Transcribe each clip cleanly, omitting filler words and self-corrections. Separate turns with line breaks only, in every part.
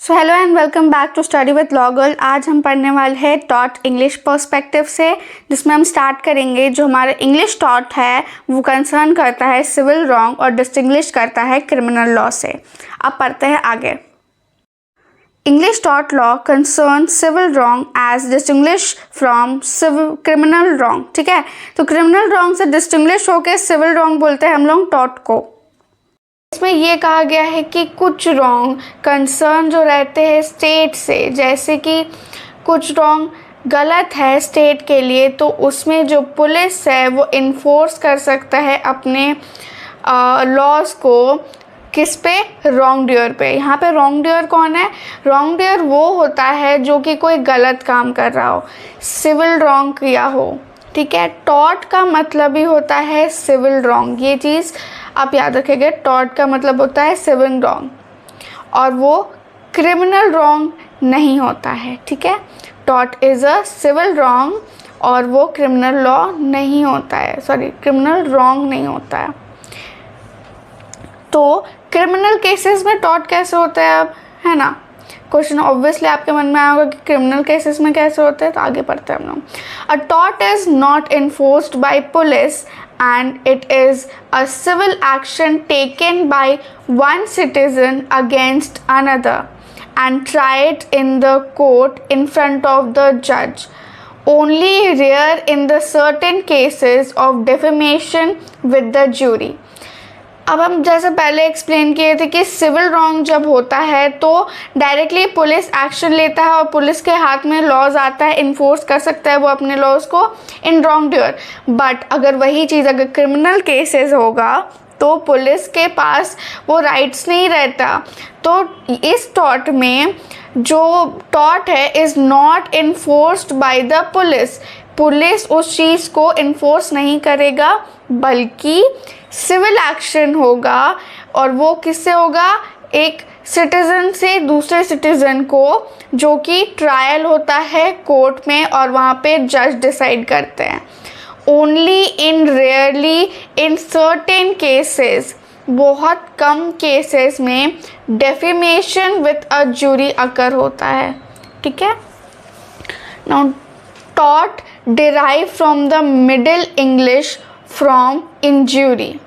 So hello and welcome back to study with law girl. आज हम पढ़ने वाले हैं टॉट इंग्लिश पर्सपेक्टिव से, जिसमें हम स्टार्ट करेंगे। जो हमारा इंग्लिश टॉट है वो कंसर्न करता है सिविल रॉन्ग और डिस्टिंग्विश करता है क्रिमिनल लॉ से। अब पढ़ते हैं आगे। इंग्लिश टॉट law concern civil wrong as distinguish from civil criminal wrong. ठीक है, तो क्रिमिनल रॉन्ग से डिस्टिंग्विश होकर सिविल रॉन्ग बोलते हैं हम लोग टॉट को। इसमें ये कहा गया है कि कुछ रॉन्ग कंसर्न जो रहते हैं स्टेट से, जैसे कि कुछ रॉन्ग गलत है स्टेट के लिए, तो उसमें जो पुलिस है वो इन्फोर्स कर सकता है अपने लॉज को किस पे, रॉन्ग डूअर पे। यहाँ पे रॉन्ग डूअर कौन है? रॉन्ग डूअर वो होता है जो कि कोई गलत काम कर रहा हो, सिविल रॉन्ग किया हो। ठीक है, टॉट का मतलब ही होता है सिविल रॉन्ग। ये चीज़ आप याद रखेंगे, टॉट का मतलब होता है सिविल रॉन्ग और वो क्रिमिनल रॉन्ग नहीं होता है। ठीक है, टॉट इज़ अ सिविल रॉन्ग और वो क्रिमिनल लॉ नहीं होता है, सॉरी क्रिमिनल रॉन्ग नहीं होता है। तो क्रिमिनल केसेस में टॉट कैसे होता है अब, है ना? क्वेश्चन ऑब्वियसली आपके मन में आएगा कि क्रिमिनल केसेस में कैसे होते हैं, तो आगे पढ़ते हैं हम लोग। अ टॉट is not enforced by police and it is a civil action taken by one citizen against another and tried in the court in front of the judge. Only rare in the certain cases of defamation with the jury. अब हम जैसे पहले explain किए थे कि civil wrong जब होता है तो डायरेक्टली पुलिस एक्शन लेता है और पुलिस के हाथ में लॉज आता है, इन्फोर्स कर सकता है वो अपने लॉज को इन रॉन्ग डूअर। बट अगर वही चीज़ अगर क्रिमिनल केसेस होगा तो पुलिस के पास वो राइट्स नहीं रहता। तो इस टॉट में जो टॉट है is not enforced by the police. Police उस चीज़ को इन्फोर्स नहीं करेगा, बल्कि सिविल एक्शन होगा। और वो किससे होगा? एक सिटीज़न से दूसरे सिटीज़न को, जो कि ट्रायल होता है कोर्ट में और वहाँ पे जज डिसाइड करते हैं। Only in rarely in certain cases, बहुत कम केसेस में डेफेमेशन विथ अ जूरी अकर होता है। ठीक है, now taught derive from the middle English from injury.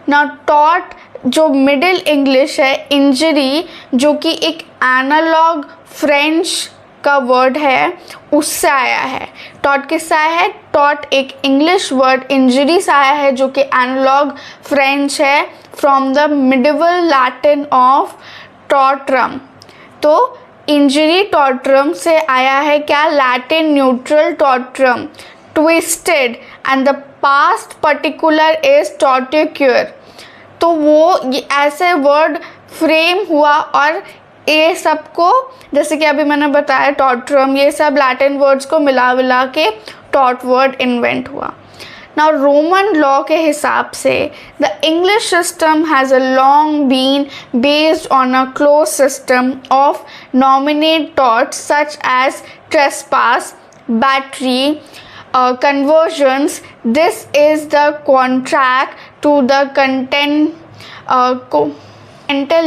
Now taught जो मिडिल इंग्लिश है, इंजरी जो कि एक एनालॉग फ्रेंच का वर्ड है उससे आया है। टॉट किससे आया है? टॉट एक इंग्लिश वर्ड इंजरी से आया है जो कि एनालॉग फ्रेंच है from the medieval Latin of tortum. तो इंजरी टॉट्रम से आया है क्या? Latin neutral tortum, twisted and the past particular is टॉटिक्यूर। तो वो ऐसे वर्ड फ्रेम हुआ और ये सबको, जैसे कि अभी मैंने बताया टॉट्रम, ये सब लैटिन वर्ड्स को मिला के टॉट वर्ड इन्वेंट हुआ। नाउ रोमन लॉ के हिसाब से the English system has a long been based on a close system of nominate torts such as trespass, battery, conversions. This is the contract to the continental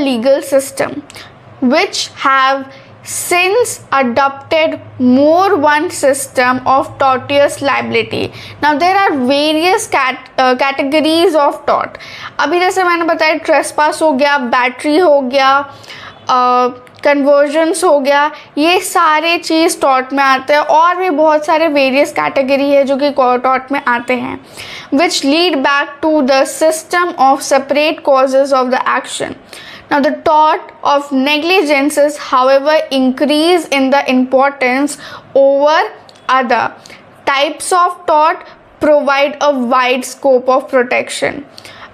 legal system, which have since adopted more one system of tortious liability. Now there are various categories of tort. अभी जैसे मैंने बताया trespass हो गया, battery हो गया, convergence हो गया, ये सारे चीज़ टॉट में आते हैं। और भी बहुत सारे वेरियस कैटेगरी है जो कि टॉट में आते हैं, which lead back to the system of separate causes of the action. Now the tort of negligences, however, increase in the importance over other types of tort, provide a wide scope of protection.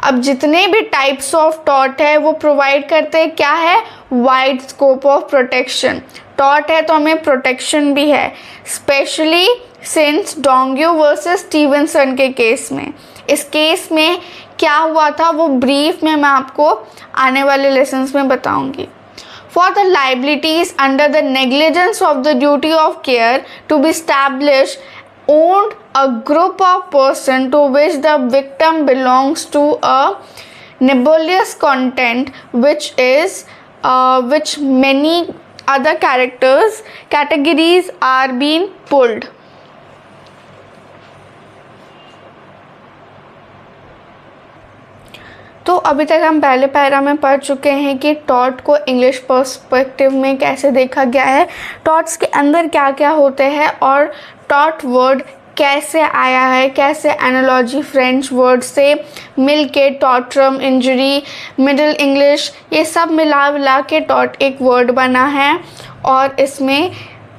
अब जितने भी types of taught है वो provide करते हैं क्या है? Wide scope of protection. Taught है तो हमें प्रोटेक्शन भी है, specially since Dongyu versus Stevenson के केस में। इस केस में क्या हुआ था वो ब्रीफ में मैं आपको आने वाले लेसन्स में बताऊंगी। For the liabilities under the negligence of the duty of care to be established, owned a group of person to which the victim belongs to a nebulous content, which is which many other categories are being pulled. तो अभी तक हम पहले para में पढ़ चुके हैं कि टॉट को इंग्लिश पर्सपेक्टिव में कैसे देखा गया है, टॉट्स के अंदर क्या क्या होते हैं और टॉट वर्ड कैसे आया है, कैसे एनालॉजी फ्रेंच वर्ड से मिल के टॉट्रम, इंजरी, मिडिल इंग्लिश, ये सब मिला के टॉट एक वर्ड बना है। और इसमें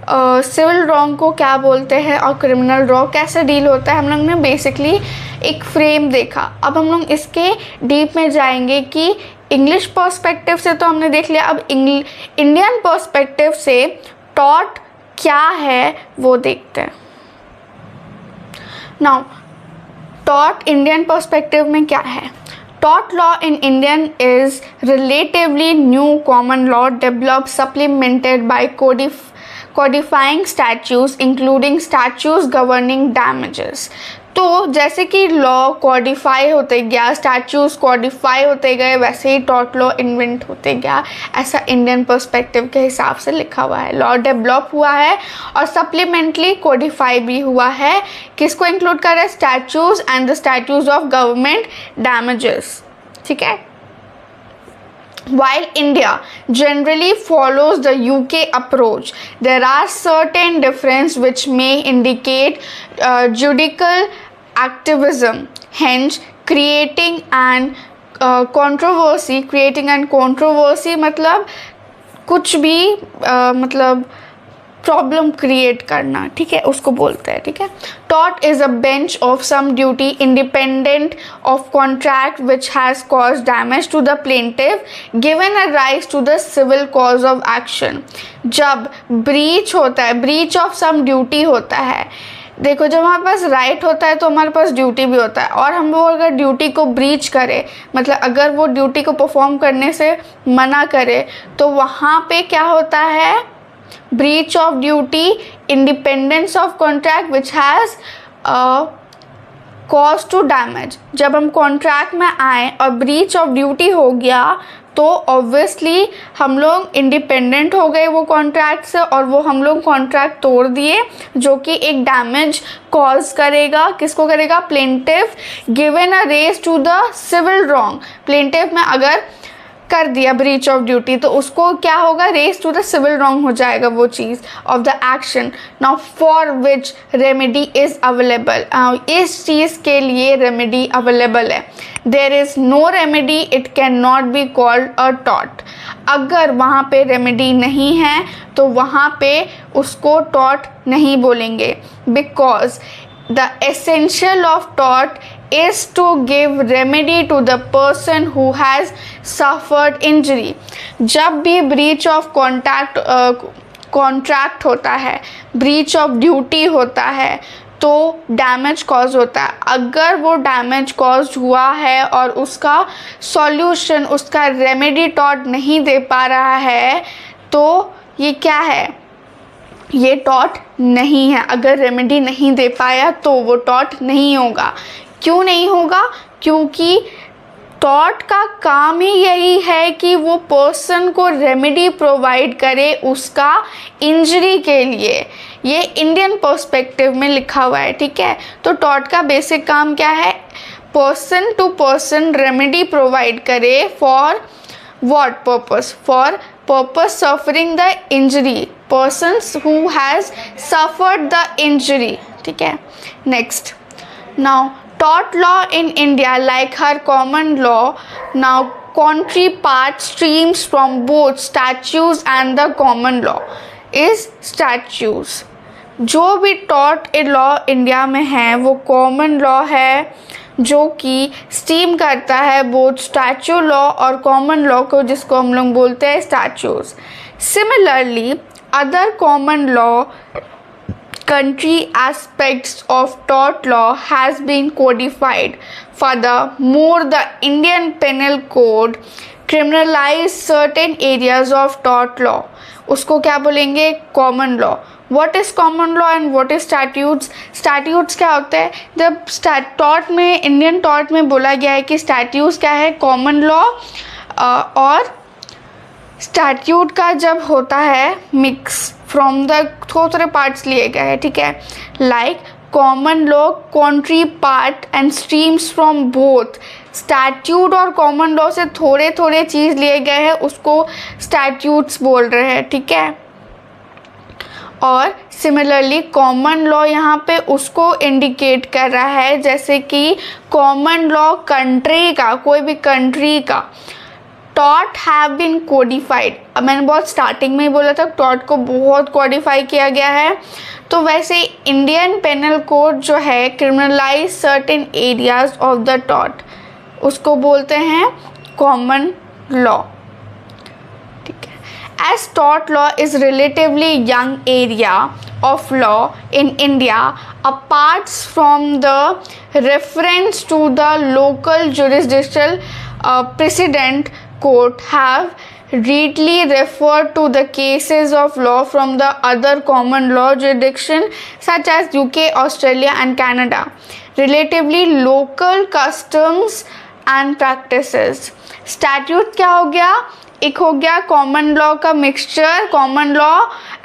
सिविल रॉन्ग को क्या बोलते हैं और क्रिमिनल लॉ कैसे डील होता है, हम लोग ने बेसिकली एक फ्रेम देखा। अब हम लोग इसके डीप में जाएंगे कि इंग्लिश पर्सपेक्टिव से तो हमने देख लिया, अब इंडियन पर्सपेक्टिव से टॉट क्या है वो देखते हैं। नाउ टॉट इंडियन पर्सपेक्टिव में क्या है? Tort law in Indian is relatively new common law developed supplemented by codifying statutes including statutes governing damages। तो जैसे कि लॉ कॉडिफाई होते गया, स्टैच्यूज कॉडिफाई होते गए, वैसे ही टॉट लॉ इन्वेंट होते गया, ऐसा इंडियन पर्सपेक्टिव के हिसाब से लिखा हुआ है। लॉ डेवलप हुआ है और सप्लीमेंटली कोडिफाई भी हुआ है। किसको इंक्लूड कर रहा है? Statues and the statues of government damages, ठीक है। While India generally follows the UK approach, there are certain differences which may indicate judicial activism, hence creating an controversy मतलब कुछ भी मतलब प्रॉब्लम क्रिएट करना, ठीक है, उसको बोलते हैं, ठीक है। टॉट is a bench of some duty independent of contract which has cause damage to the plaintiff given a rise to the civil cause of action. जब ब्रीच होता है, ब्रीच ऑफ सम ड्यूटी होता है, देखो जब हमारे पास राइट होता है तो हमारे पास ड्यूटी भी होता है, और हम लोग अगर ड्यूटी को ब्रीच करें, मतलब अगर वो ड्यूटी को परफॉर्म करने से मना करे, तो वहाँ पे क्या होता है? Breach of duty, independence of contract which has cause to damage. जब हम कॉन्ट्रैक्ट में आए और ब्रीच ऑफ ड्यूटी हो गया तो ऑब्वियसली हम लोग इंडिपेंडेंट हो गए वो कॉन्ट्रैक्ट से, और वो हम लोग कॉन्ट्रैक्ट तोड़ दिए, जो कि एक डैमेज कॉज करेगा। किसको करेगा? Plaintiff. Given a raise to the civil wrong, plaintiff में अगर कर दिया ब्रीच ऑफ ड्यूटी तो उसको क्या होगा? Rise to the civil wrong हो जाएगा वो चीज़ of the action. Now for which remedy is available, इस चीज़ के लिए रेमेडी अवेलेबल है। There is no remedy, it can not be called a टॉट। अगर वहाँ पे रेमेडी नहीं है तो वहाँ पे उसको टॉट नहीं बोलेंगे, because the essential of tort is to give remedy to the person who has suffered injury। जब भी breach of contract होता है, breach of duty होता है, तो डैमेज कॉज होता है। अगर वो डैमेज कॉज हुआ है और उसका सॉल्यूशन, उसका रेमेडी टॉट नहीं दे पा रहा है, तो ये क्या है? ये टॉट नहीं है। अगर रेमेडी नहीं दे पाया तो वो टॉट नहीं होगा। क्यों नहीं होगा? क्योंकि टॉट का काम ही यही है कि वो पर्सन को रेमेडी प्रोवाइड करे उसका इंजरी के लिए। ये इंडियन पर्सपेक्टिव में लिखा हुआ है, ठीक है। तो टॉट का बेसिक काम क्या है? Person to person remedy provide करे for what purpose? For purpose suffering the injury, persons who has suffered the injury, ठीक है। Next, now tort law in India, like her common law, now contrary part streams from both statutes and the common law is statutes। जो भी taught law India में है वो common law है, जो कि स्टीम करता है बोथ स्टैच्यू लॉ और कॉमन लॉ को, जिसको हम लोग बोलते हैं statues. Similarly other common law country aspects of tort law has been codified. Furthermore, the Indian Penal Code criminalize certain areas of tort law। उसको क्या बोलेंगे? Common law. What is common law and what is statutes? Statutes क्या होता है? जब tort में, Indian tort में बोला गया है कि statutes क्या है? कॉमन लॉ और स्टैट्यूट का जब होता है मिक्स फ्रॉम द थोड़े पार्ट्स लिए गए हैं, ठीक है, like common law, country part and streams from both. Statute और कॉमन लॉ से थोड़े थोड़े चीज़ लिए गए हैं, उसको स्टैट्यूट्स बोल रहे हैं, ठीक है। और सिमिलरली कॉमन लॉ यहाँ पे उसको इंडिकेट कर रहा है, जैसे कि कॉमन लॉ कंट्री का, कोई भी कंट्री का। टॉट हैव बीन कोडिफाइड, अब मैंने बहुत स्टार्टिंग में ही बोला था टॉट को बहुत कोडिफाई किया गया है। तो वैसे इंडियन पेनल कोड जो है criminalise certain areas of the टॉट, उसको बोलते हैं कॉमन लॉ, ठीक है। एज टॉट law is relatively young area of law in India, apart from the reference to the local jurisdictional precedent, court have readily referred to the cases of law from the other common law jurisdiction such as UK, Australia and Canada, relatively local customs and practices। statute क्या हो गया, एक हो गया common law का mixture, common law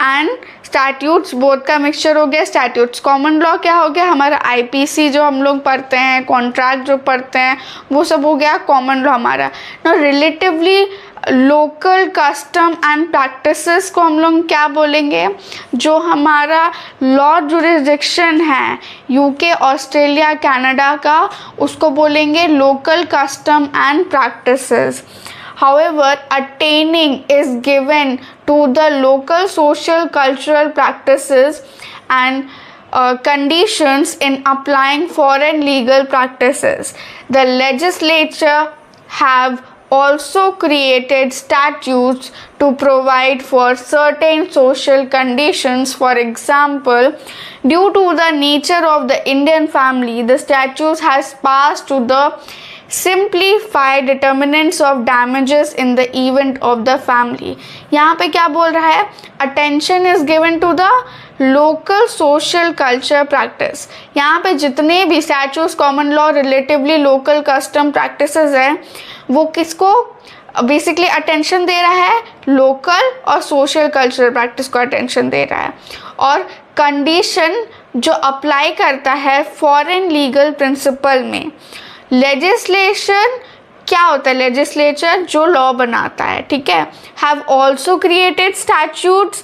and statutes both का mixture हो गया स्टैट्यूट्स। कॉमन लॉ क्या हो गया, हमारा आईपीसी जो हम लोग पढ़ते हैं, कॉन्ट्रैक्ट जो पढ़ते हैं, वो सब हो गया कॉमन लॉ हमारा। ना relatively local custom and practices को हम लोग क्या बोलेंगे, जो हमारा लॉ जुरिस्डिक्शन है यूके, ऑस्ट्रेलिया, कनाडा का, उसको बोलेंगे local custom and practices. However, attaining is given to the local social cultural practices and conditions in applying foreign legal practices. The legislature have also created statutes to provide for certain social conditions. For example, due to the nature of the Indian family, the statutes has passed to the simplify determinants of damages in the event of the family। यहाँ पे क्या बोल रहा है, attention is given to the local social culture practice। यहाँ पे जितने भी statutes, common law, relatively local custom practices हैं, वो किसको बेसिकली अटेंशन दे रहा है, लोकल और सोशल कल्चरल प्रैक्टिस को अटेंशन दे रहा है। और कंडीशन जो अप्लाई करता है फॉरेन लीगल प्रिंसिपल में। लेजिस्लेशन क्या होता है, लेजिस्लेचर जो लॉ बनाता है, ठीक है। हैव ऑल्सो क्रिएटेड स्टैट्यूट्स,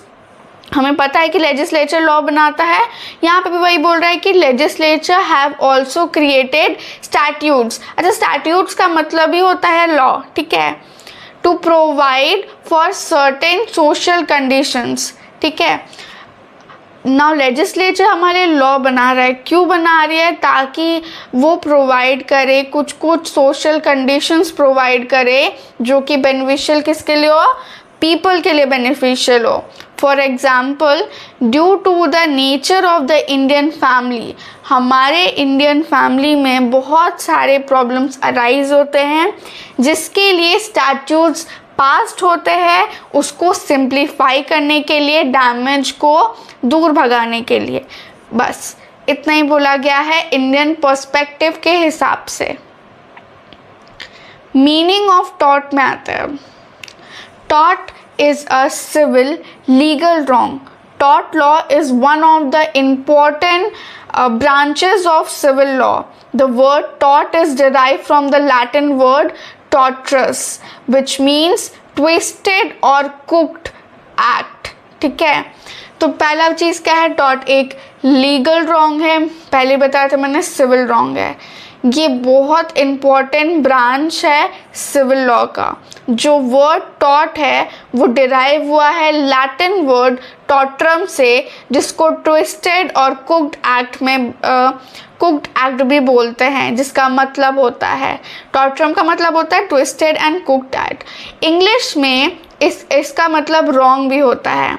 हमें पता है कि लेजिस्लेचर लॉ बनाता है, यहाँ पे भी वही बोल रहा है कि legislature have also created statutes. अच्छा, स्टैट्यूट्स का मतलब ही होता है लॉ, ठीक है, to provide for certain social conditions, ठीक है। नाउ लेजिस्लेचर हमारे लॉ बना रहा है, क्यों बना रही है, ताकि वो प्रोवाइड करे कुछ कुछ सोशल कंडीशंस प्रोवाइड करे जो कि बेनिफिशियल किसके लिए हो, पीपल के लिए बेनिफिशियल हो। For example, due to the nature of the Indian family, हमारे इंडियन फैमिली में बहुत सारे प्रॉब्लम्स अराइज होते हैं जिसके लिए स्टैट्यूट्स पास्ड होते हैं, उसको सिंप्लीफाई करने के लिए, डैमेज को दूर भगाने के लिए। बस इतना ही बोला गया है इंडियन पर्सपेक्टिव के हिसाब से। मीनिंग ऑफ टॉर्ट में आता है, tort is a civil legal wrong. Tort law is one of the important branches of civil law. The word tort is derived from the Latin word tortuous, which means twisted or cooked act, ठीक है। तो पहला चीज़ क्या है, tort एक legal wrong है, पहले बताया था मैंने सिविल रॉन्ग है। ये बहुत इम्पॉर्टेंट ब्रांच है सिविल लॉ का। जो वर्ड टॉट है वो डिराइव हुआ है लैटिन वर्ड टॉट्रम से, जिसको ट्विस्टेड और कुक्ड एक्ट में कुक्ड एक्ट भी बोलते हैं, जिसका मतलब होता है, टॉट्रम का मतलब होता है twisted and cooked act. English में इसका मतलब रॉन्ग भी होता है।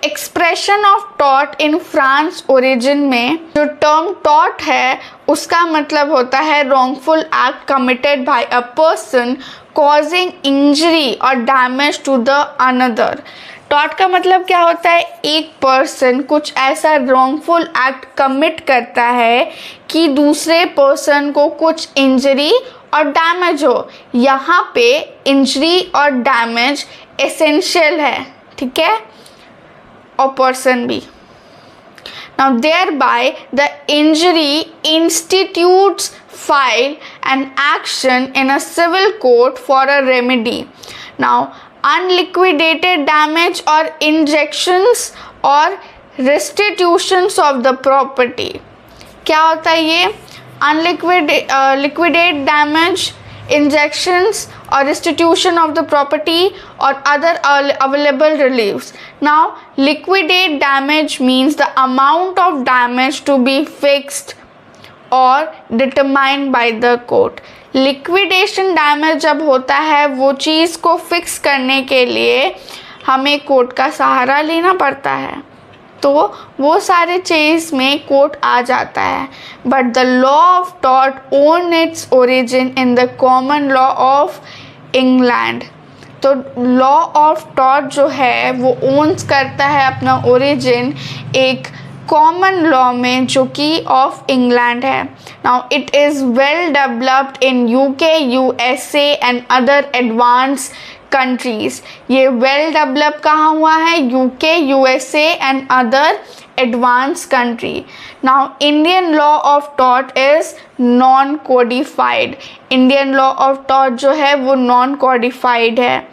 एक्सप्रेशन ऑफ टॉट इन फ्रांस ओरिजिन में जो टर्म टॉट है उसका मतलब होता है wrongful act committed by a person causing injury और डैमेज टू द अनदर। टॉट का मतलब क्या होता है, एक पर्सन कुछ ऐसा रॉन्गफुल एक्ट कमिट करता है कि दूसरे पर्सन को कुछ इंजरी और डैमेज हो। यहाँ पे इंजरी और डैमेज एसेंशियल है, ठीक है, और पर्सन भी। Now thereby the injury institutes file an action in a civil court for a remedy. Now unliquidated damage or injunctions or restitutions of the property. क्या होता है ये? liquidate damage, injunctions or restitution of the property or other available reliefs. Now liquidate damage means the amount of damage to be fixed or determined by the court. Liquidation damage जब होता है वो चीज़ को fix करने के लिए हमें court का सहारा लेना पड़ता है, तो वो सारे चीज़ में कोर्ट आ जाता है। But the law of tort own its origin in the common law of England. तो लॉ ऑफ टॉर्ट जो है वो ओन्स करता है अपना ओरिजिन एक कॉमन लॉ में जो कि ऑफ इंग्लैंड है। Now it is well developed in UK, USA and other advance countries. ये वेल डेवलप कहाँ हुआ है? UK, USA and other advance country. Now Indian law of tort is non codified. Indian law of tort जो है वो non codified है।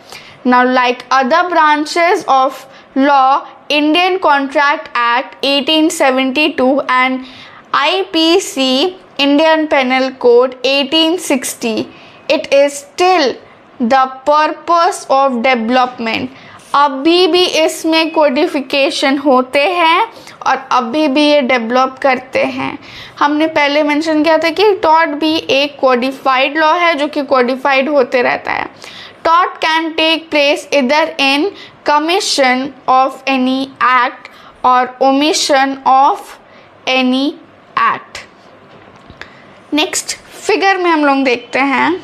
Now like other branches of law, Indian contract act 1872 and IPC Indian penal code 1860, it is still the purpose of development. अभी भी इसमें codification होते हैं और अभी भी ये डेवलप करते हैं। हमने पहले मेंशन किया था कि टॉर्ट भी एक कोडिफाइड लॉ है जो कि कोडिफाइड होते रहता है। टॉर्ट कैन टेक प्लेस इधर इन कमीशन ऑफ एनी एक्ट और omission of any act. Next figure में हम लोग देखते हैं,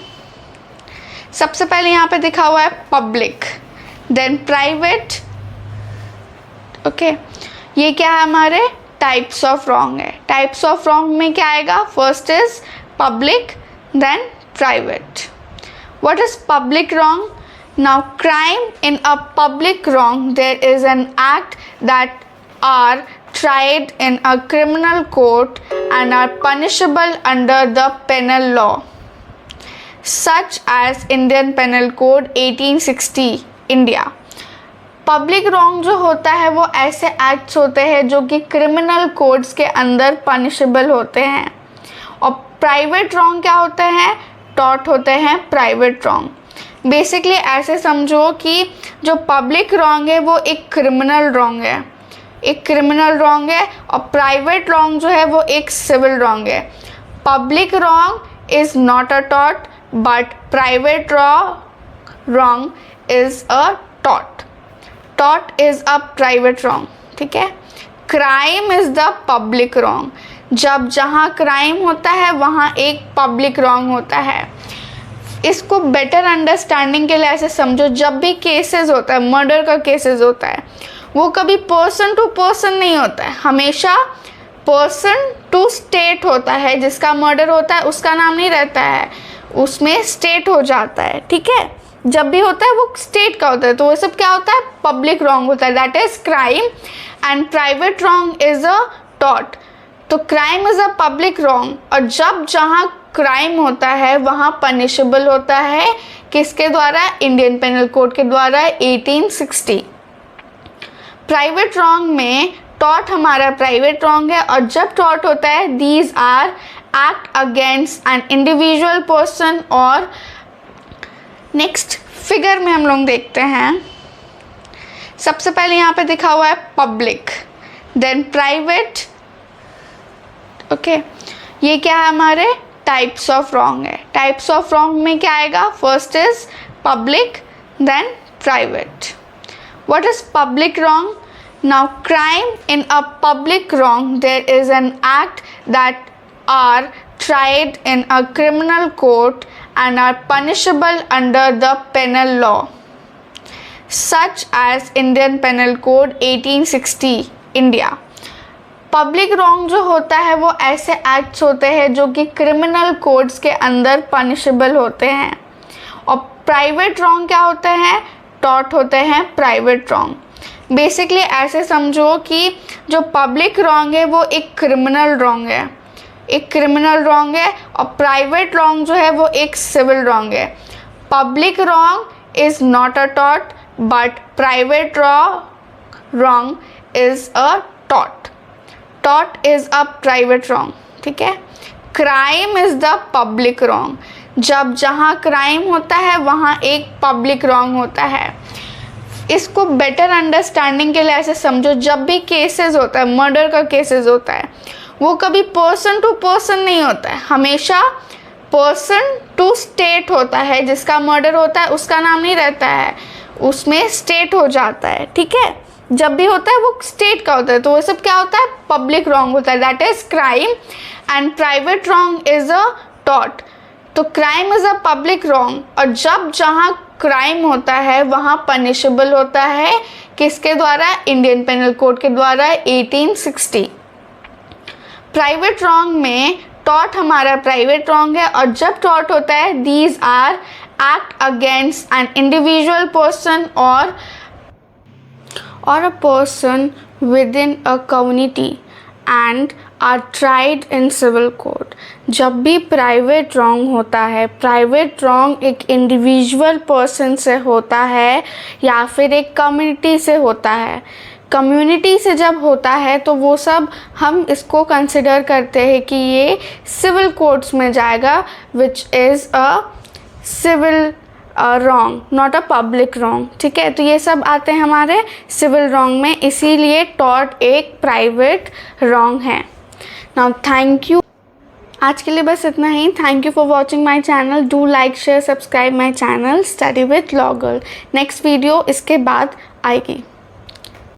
सबसे पहले यहाँ पे दिखा हुआ है पब्लिक, देन प्राइवेट। ओके, ये क्या है? हमारे टाइप्स ऑफ रॉन्ग है। टाइप्स ऑफ रॉन्ग में क्या आएगा? First is public, then private. What is public wrong? Now crime in a public wrong, there is an act that are tried in a criminal court and are punishable under the penal law, such as Indian Penal Code 1860 India. Public wrong जो होता है वो ऐसे acts होते हैं जो कि criminal codes के अंदर पनिशेबल होते हैं। और प्राइवेट रॉन्ग क्या होते हैं? टॉर्ट होते हैं प्राइवेट रॉन्ग। बेसिकली ऐसे समझो कि जो पब्लिक रॉन्ग है वो एक क्रिमिनल रॉन्ग है, एक क्रिमिनल रॉन्ग है, और प्राइवेट रॉन्ग जो है वो एक सिविल रॉन्ग है। Public wrong is not a tort but private wrong is a tort. Tort is a private wrong, ठीक है। Crime is the public wrong. जब जहाँ क्राइम होता है वहाँ एक पब्लिक रॉन्ग होता है। इसको बेटर अंडरस्टैंडिंग के लिए ऐसे समझो, जब भी केसेस होता है, मर्डर का केसेस होता है, वो कभी पर्सन टू पर्सन नहीं होता है, हमेशा पर्सन टू स्टेट होता है। जिसका मर्डर होता है उसका नाम नहीं रहता है, उसमें स्टेट हो जाता है, ठीक है। जब भी होता है वो स्टेट का होता है, तो वो सब क्या होता है? पब्लिक रॉन्ग होता है, that is crime. And private wrong is a tort. तो crime is a public wrong, और जब जहाँ क्राइम होता है वहाँ पनिशेबल होता है किसके द्वारा? इंडियन पेनल कोड के द्वारा 1860। प्राइवेट रॉन्ग में टॉर्ट हमारा प्राइवेट रॉन्ग है, और जब टॉर्ट होता है these are act against an individual person. और नेक्स्ट फिगर में हम लोग देखते हैं, सबसे पहले यहाँ पे दिखा हुआ है पब्लिक, देन प्राइवेट। ओके, ये क्या है? हमारे टाइप्स ऑफ रॉन्ग है। टाइप्स ऑफ रॉन्ग में क्या आएगा? First is public, then private. What is public wrong? Now crime in a public wrong, there is an act that are tried in a criminal court and are punishable under the penal law, such as Indian Penal Code 1860 India. Public wrong जो होता है वो ऐसे acts होते हैं जो कि criminal codes के अंदर पनिशेबल होते हैं। और प्राइवेट रॉन्ग क्या होते हैं? टॉट होते हैं प्राइवेट रॉन्ग। बेसिकली ऐसे समझो कि जो पब्लिक रॉन्ग है वो एक क्रिमिनल रॉन्ग है, एक क्रिमिनल रॉन्ग है, और प्राइवेट रॉन्ग जो है वो एक सिविल रॉन्ग है। Public wrong is not a taught but private wrong is a taught. Taught is a private wrong, ठीक है। Crime is the public wrong. जब जहाँ क्राइम होता है वहाँ एक पब्लिक रॉन्ग होता है। इसको बेटर अंडरस्टैंडिंग के लिए ऐसे समझो, जब भी केसेस होता है, मर्डर का केसेस होता है, वो कभी पर्सन टू पर्सन नहीं होता है, हमेशा पर्सन टू स्टेट होता है। जिसका मर्डर होता है उसका नाम नहीं रहता है, उसमें स्टेट हो जाता है, ठीक है। जब भी होता है वो स्टेट का होता है, तो वो सब क्या होता है, पब्लिक रॉन्ग होता है, that is crime. And private wrong is a टॉट। तो crime is a public wrong, और जब जहाँ क्राइम होता है वहाँ पनिशेबल होता है, किसके द्वारा, इंडियन पेनल कोड के द्वारा 1860। प्राइवेट रॉन्ग में टॉट हमारा प्राइवेट रॉन्ग है, और जब टॉट होता है these are act against an individual person और a person with in a community and are tried in civil court. जब भी प्राइवेट रॉन्ग होता है, प्राइवेट रॉन्ग एक इंडिविजुअल पर्सन से होता है या फिर एक कम्युनिटी से होता है। कम्युनिटी से जब होता है तो वो सब हम इसको कंसिडर करते हैं कि ये सिविल कोर्ट्स में जाएगा, which is a civil wrong, not a public wrong, ठीक है। तो ये सब आते हैं हमारे सिविल रॉन्ग में, इसीलिए टॉट एक प्राइवेट रॉन्ग है। नाउ थैंक यू, आज के लिए बस इतना ही। Thank you for watching my channel. Do like share subscribe my channel study with law girl. Next video इसके बाद आएगी।